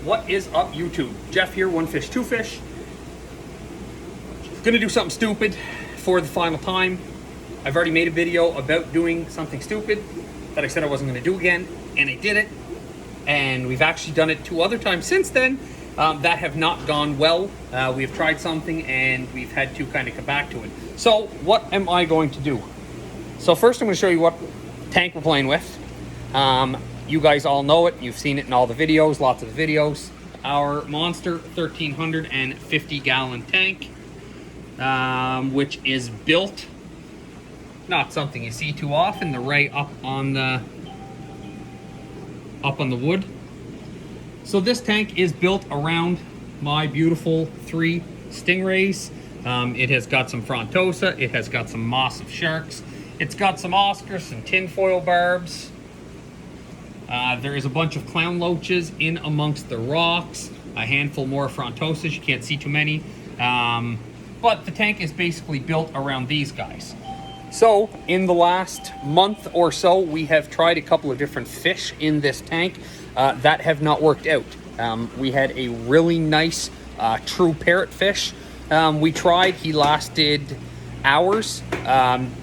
What is up, YouTube? Jeff here, One Fish, Two Fish. Gonna do something stupid for the final time. I've already made a video about doing something stupid that I said I wasn't gonna do again, and I did it. And we've actually done it 2 other times since then that have not gone well. We've tried something and we've had to kind of come back to it. So what am I going to do? So first I'm gonna show you what tank we're playing with. You guys all know it. You've seen it in all the videos, lots of the videos. Our Monster 1350 gallon tank, which is built, not something you see too often, the ray up on the wood. So this tank is built around my beautiful 3 Stingrays. It has got some Frontosa, it has got some Massive Sharks, it's got some Oscars, some tinfoil barbs. There is a bunch of clown loaches in amongst the rocks, a handful more Frontosas, you can't see too many. But the tank is basically built around these guys. So in the last month or so, we have tried a couple of different fish in this tank that have not worked out. We had a really nice true parrotfish. We tried, he lasted hours.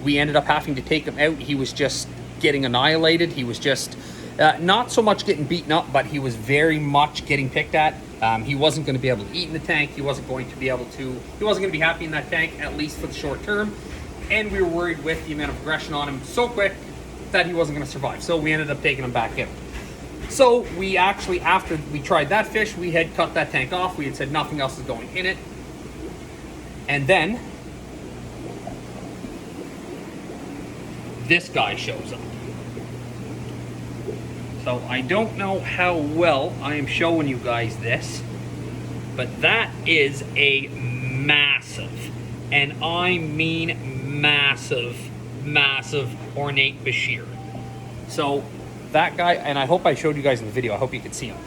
We ended up having to take him out. He was just getting annihilated. He was just not so much getting beaten up, but he was very much getting picked at. He wasn't going to be able to eat in the tank. He wasn't going to be happy in that tank, at least for the short term. And we were worried with the amount of aggression on him so quick that he wasn't going to survive. So we ended up taking him back in. So we actually, after we tried that fish, we had cut that tank off. We had said nothing else is going in it. And then this guy shows up. So I don't know how well I am showing you guys this, but that is a massive, and I mean massive, massive ornate Bashir. So that guy, and I hope I showed you guys in the video, I hope you could see him.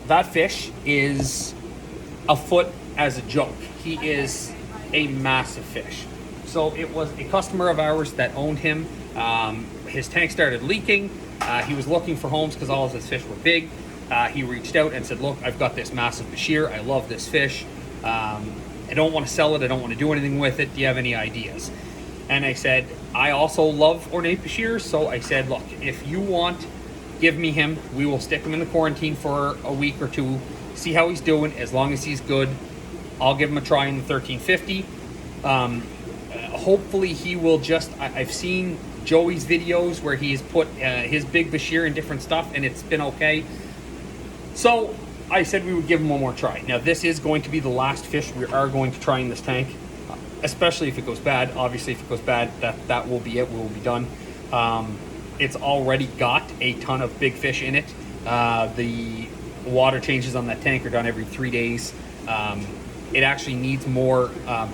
That fish is a foot as a joke. He is a massive fish. So it was a customer of ours that owned him. His tank started leaking. He was looking for homes because all of his fish were big. He reached out and said, look, I've got this massive Bashir. I love this fish. I don't want to sell it. I don't want to do anything with it. Do you have any ideas? And I said, I also love ornate Bashirs. So I said, look, if you want, give me him. We will stick him in the quarantine for a week or 2, see how he's doing. As long as he's good, I'll give him a try in the 1350. Hopefully he will just, I've seen Joey's videos where he's put his big Bashir in different stuff and it's been okay. So I said we would give him one more try. Now this is going to be the last fish we are going to try in this tank, especially if it goes bad. Obviously if it goes bad, that will be it, we will be done. It's already got a ton of big fish in it. The water changes on that tank are done every 3 days. It actually needs more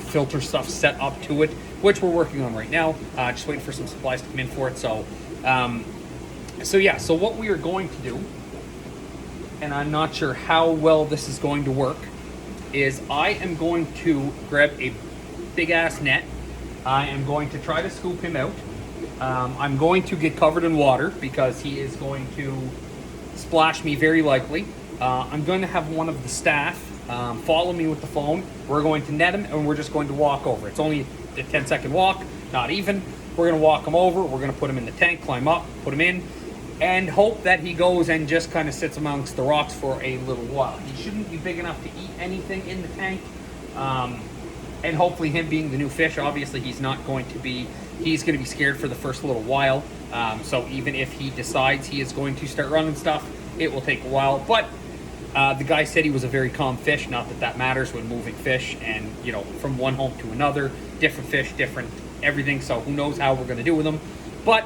filter stuff set up to it, which we're working on right now. Just waiting for some supplies to come in for it. So yeah, so what we are going to do, and I'm not sure how well this is going to work, is I am going to grab a big ass net. I am going to try to scoop him out. I'm going to get covered in water because he is going to splash me very likely. I'm going to have one of the staff follow me with the phone. We're going to net him and we're just going to walk over. It's only a 10-second walk, not even. We're going to walk him over. We're going to put him in the tank, climb up, put him in, and hope that he goes and just kind of sits amongst the rocks for a little while. He shouldn't be big enough to eat anything in the tank. And hopefully him being the new fish, obviously he's going to be scared for the first little while. So even if he decides he is going to start running stuff, it will take a while. But the guy said he was a very calm fish. Not that that matters when moving fish and, you know, from one home to another, different fish, different everything. So who knows how we're going to do with them. But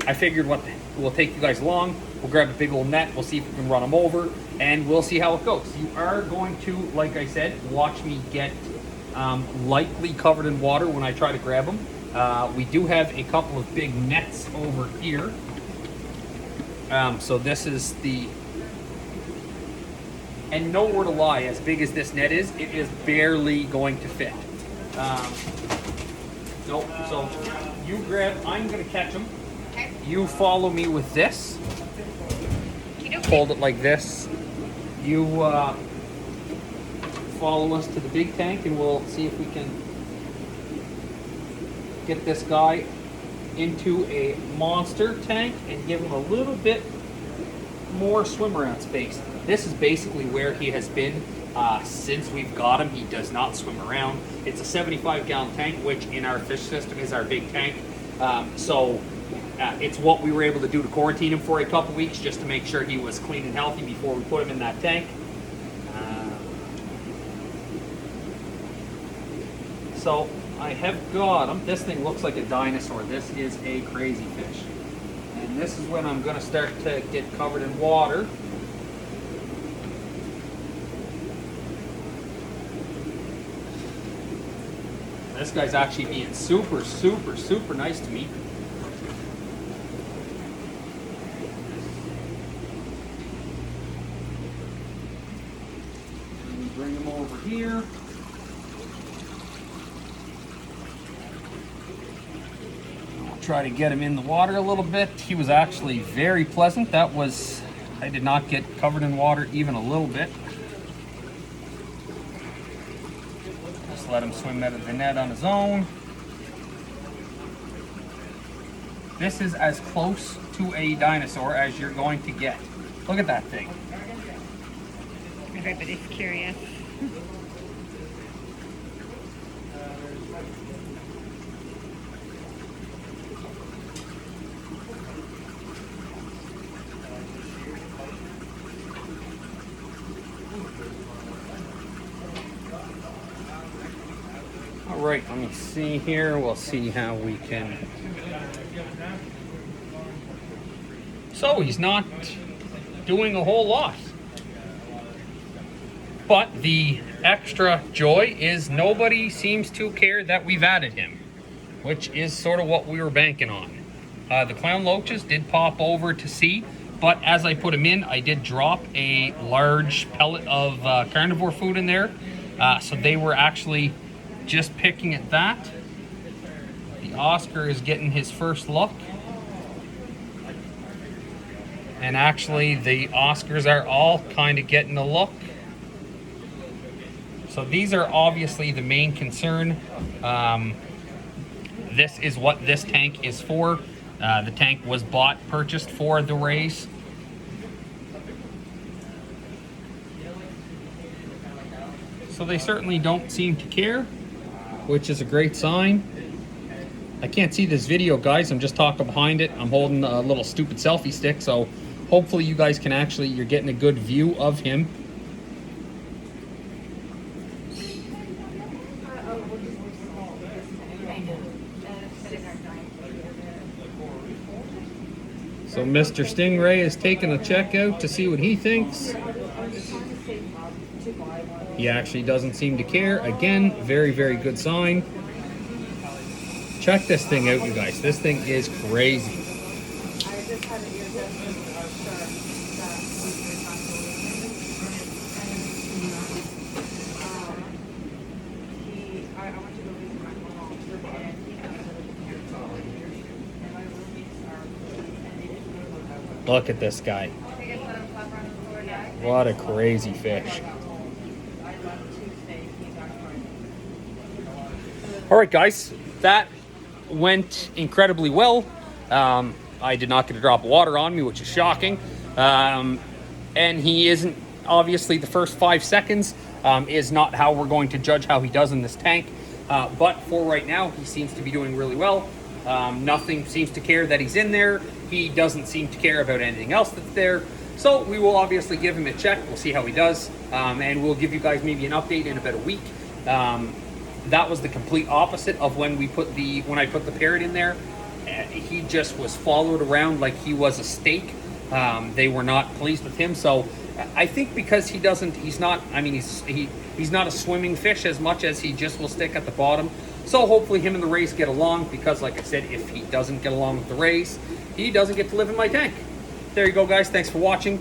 I figured we'll take you guys along. We'll grab a big old net. We'll see if we can run them over and we'll see how it goes. You are going to, like I said, watch me get likely covered in water when I try to grab them. We do have a couple of big nets over here. So this is the... And no word to lie, as big as this net is, it is barely going to fit. Nope. So you grab, I'm going to catch them. Okay. You follow me with this. Hold it like this. you follow us to the big tank and we'll see if we can get this guy into a monster tank and give him a little bit more swim around space. This is basically where he has been since we've got him. He does not swim around. It's a 75-gallon tank, which in our fish system is our big tank. It's what we were able to do to quarantine him for a couple weeks just to make sure he was clean and healthy before we put him in that tank. So I have got him. This thing looks like a dinosaur. This is a crazy fish. And this is when I'm going to start to get covered in water. This guy's actually being super, super, super nice to me. Bring him over here. I'll try to get him in the water a little bit. He was actually very pleasant. I did not get covered in water even a little bit. Just let him swim out of the net on his own. This is as close to a dinosaur as you're going to get. Look at that thing. Everybody's curious. All right, let me see here. We'll see how we can. So he's not doing a whole lot. But the extra joy is nobody seems to care that we've added him, which is sort of what we were banking on. The clown loaches did pop over to see, but as I put him in, I did drop a large pellet of carnivore food in there. So they were actually just picking at that. The Oscar is getting his first look. And actually, the Oscars are all kind of getting a look. So these are obviously the main concern. This is what this tank is for. The tank was purchased for the race. So they certainly don't seem to care, which is a great sign. I can't see this video, guys. I'm just talking behind it. I'm holding a little stupid selfie stick, so hopefully you guys can you're getting a good view of him. So Mr. Stingray is taking a check out to see what he thinks. He actually doesn't seem to care. Again, very, very good sign. Check this thing out, you guys. This thing is crazy. Look at this guy. What a crazy fish. All right, guys, that went incredibly well. I did not get a drop of water on me, which is shocking. And he isn't, obviously, the first 5 seconds is not how we're going to judge how he does in this tank. But for right now, he seems to be doing really well. Nothing seems to care that he's in there. He doesn't seem to care about anything else that's there. So we will obviously give him a check. We'll see how he does. And we'll give you guys maybe an update in about a week. That was the complete opposite of when I put the parrot in there. He just was followed around like he was a steak. They were not pleased with him. So I think because he's not a swimming fish as much as he just will stick at the bottom. So hopefully him and the race get along, because like I said, if he doesn't get along with the race, he doesn't get to live in my tank. There you go, guys. Thanks for watching.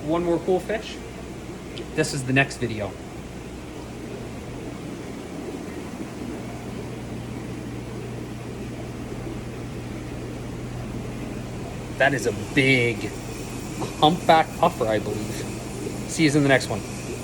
One more cool fish. This is the next video. That is a big humpback puffer, I believe. See you in the next one.